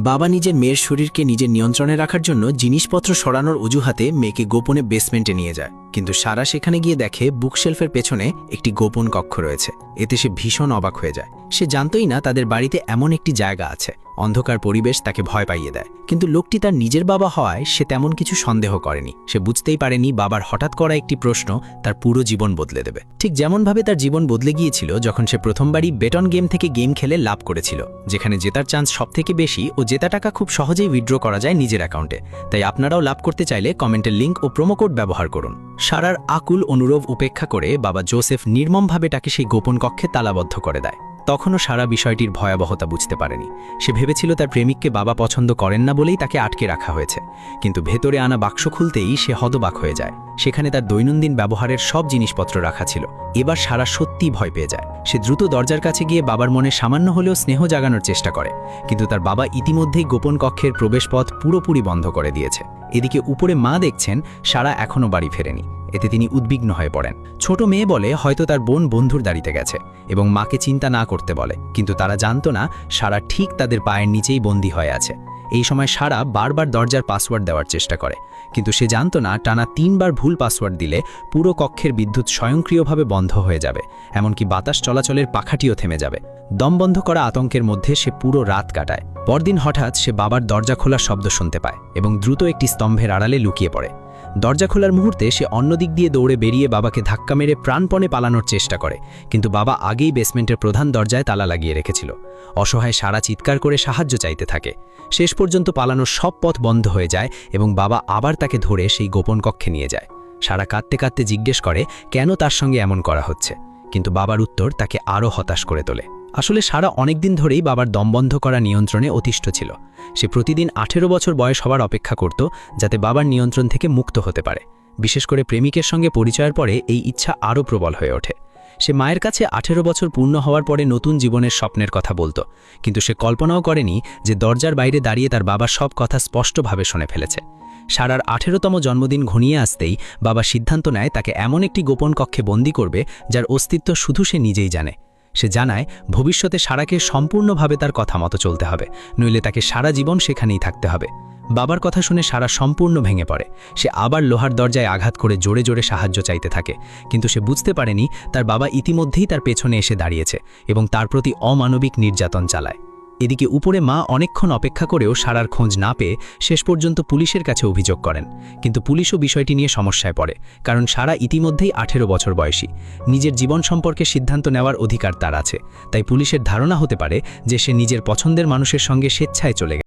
বাবা নিজের মেয়ের শরীরকে নিজের নিয়ন্ত্রণে রাখার জন্য জিনিসপত্র সরানোর অজুহাতে মেয়েকে গোপনে বেসমেন্টে নিয়ে যায়, কিন্তু সারা সেখানে গিয়ে দেখে বুকশেলফের পেছনে একটি গোপন কক্ষ রয়েছে। এতে সে ভীষণ অবাক হয়ে যায়। সে জানতই না তাদের বাড়িতে এমন একটি জায়গা আছে। অন্ধকার পরিবেশ তাকে ভয় পাইয়ে দেয়, কিন্তু লোকটি তার নিজের বাবা হওয়ায় সে তেমন কিছু সন্দেহ করেনি। সে বুঝতেই পারেনি বাবার হঠাৎ করা একটি প্রশ্ন তার পুরো জীবন বদলে দেবে, ঠিক যেমনভাবে তার জীবন বদলে গিয়েছিল যখন সে প্রথমবারই বেটন গেম থেকে গেম খেলে লাভ করেছিল, যেখানে জেতার চান্স সবথেকে বেশি ও জেতা টাকা খুব সহজেই উইথড্র করা যায় নিজের অ্যাকাউন্টে। তাই আপনারাও লাভ করতে চাইলে কমেন্টের লিঙ্ক ও প্রোমোকোড ব্যবহার করুন। সারার আকুল অনুরোধ উপেক্ষা করে বাবা জোসেফ নির্মমভাবে তাকে সেই গোপন কক্ষে তালাবদ্ধ করে দেয়। তখনও সারা বিষয়টির ভয়াবহতা বুঝতে পারেনি। সে ভেবেছিল তার প্রেমিককে বাবা পছন্দ করেন না বলেই তাকে আটকে রাখা হয়েছে, কিন্তু ভেতরে আনা বাক্স খুলতেই সে হতবাক হয়ে যায়। সেখানে তার দৈনন্দিন ব্যবহারের সব জিনিসপত্র রাখা ছিল। এবার সারা সত্যিই ভয় পেয়ে যায়। সে দ্রুত দরজার কাছে গিয়ে বাবার মনে সামান্য হলেও স্নেহ জাগানোর চেষ্টা করে, কিন্তু তার বাবা ইতিমধ্যেই গোপন কক্ষের প্রবেশপথ পুরোপুরি বন্ধ করে দিয়েছে। এদিকে উপরে মা দেখছেন সারা এখনও বাড়ি ফেরেনি। এতে তিনি উদ্বিগ্ন হয়ে পড়েন। ছোট মেয়ে বলে হয়তো তার বোন বন্ধুর দাঁড়িতে গেছে এবং মাকে চিন্তা না করতে বলে, কিন্তু তারা জানতো না সারা ঠিক তাদের পায়ের নিচেই বন্দী হয়ে আছে। এই সময় সারা বারবার দরজার পাসওয়ার্ড দেওয়ার চেষ্টা করে, কিন্তু সে জানতো না টানা 3 বার ভুল পাসওয়ার্ড দিলে পুরো কক্ষের বিদ্যুৎ স্বয়ংক্রিয়ভাবে বন্ধ হয়ে যাবে, এমনকি বাতাস চলাচলের পাখাটিও থেমে যাবে। দম বন্ধ করা আতঙ্কের মধ্যে সে পুরো রাত কাটায়। পরদিন হঠাৎ সে বাবার দরজা খোলার শব্দ শুনতে পায় এবং দ্রুত একটি স্তম্ভের আড়ালে লুকিয়ে পড়ে। দরজা খোলার মুহূর্তে সে অন্য দিক দিয়ে দৌড়ে বেরিয়ে বাবাকে ধাক্কা মেরে প্রাণপণে পালানোর চেষ্টা করে, কিন্তু বাবা আগেই বেসমেন্টের প্রধান দরজায় তালা লাগিয়ে রেখেছিল। অসহায় সারা চিৎকার করে সাহায্য চাইতে থাকে। শেষ পর্যন্ত পালানোর সব পথ বন্ধ হয়ে যায় এবং বাবা আবার তাকে ধরে সেই গোপন কক্ষে নিয়ে যায়। সারা কাঁদতে কাঁদতে জিজ্ঞেস করে কেন তার সঙ্গে এমন করা হচ্ছে, কিন্তু বাবার উত্তর তাকে আরও হতাশ করে তোলে। আসলে সারা অনেকদিন ধরেই বাবার দম বন্ধ করা নিয়ন্ত্রণে অতিষ্ঠ ছিল। সে প্রতিদিন 18 বছর বয়স হওয়ার অপেক্ষা করত, যাতে বাবার নিয়ন্ত্রণ থেকে মুক্ত হতে পারে। বিশেষ করে প্রেমিকের সঙ্গে পরিচয়ের পরে এই ইচ্ছা আরও প্রবল হয়ে ওঠে। সে মায়ের কাছে 18 বছর পূর্ণ হওয়ার পরে নতুন জীবনের স্বপ্নের কথা বলতো, কিন্তু সে কল্পনাও করেনি যে দরজার বাইরে দাঁড়িয়ে তার বাবা সব কথা স্পষ্টভাবে শুনে ফেলেছে। সারার 18তম জন্মদিন ঘনিয়ে আসতেই বাবা সিদ্ধান্ত নেয় তাকে এমন একটি গোপন কক্ষে বন্দী করবে যার অস্তিত্ব শুধু সে নিজেই জানে। সে জানায় ভবিষ্যতে সারাকে সম্পূর্ণভাবে তার কথা মতো চলতে হবে, নইলে তাকে সারা জীবন সেখানেই থাকতে হবে। বাবার কথা শুনে সারা সম্পূর্ণ ভেঙে পড়ে। সে আবার লোহার দরজায় আঘাত করে জোরে জোরে সাহায্য চাইতে থাকে, কিন্তু সে বুঝতে পারেনি তার বাবা ইতিমধ্যেই তার পেছনে এসে দাঁড়িয়েছে এবং তার প্রতি অমানবিক নির্যাতন চালায়। এদিকে উপরে মা অনেকক্ষণ অপেক্ষা করেও সারার খোঁজ না পেয়ে শেষ পর্যন্ত পুলিশের কাছে অভিযোগ করেন, কিন্তু পুলিশও বিষয়টি নিয়ে সমস্যায় পড়ে, কারণ সারা ইতিমধ্যেই 18 বছর বয়সী। নিজের জীবন সম্পর্কে সিদ্ধান্ত নেওয়ার অধিকার তার আছে, তাই পুলিশের ধারণা হতে পারে যে সে নিজের পছন্দের মানুষের সঙ্গে স্বেচ্ছায় চলে গেছে।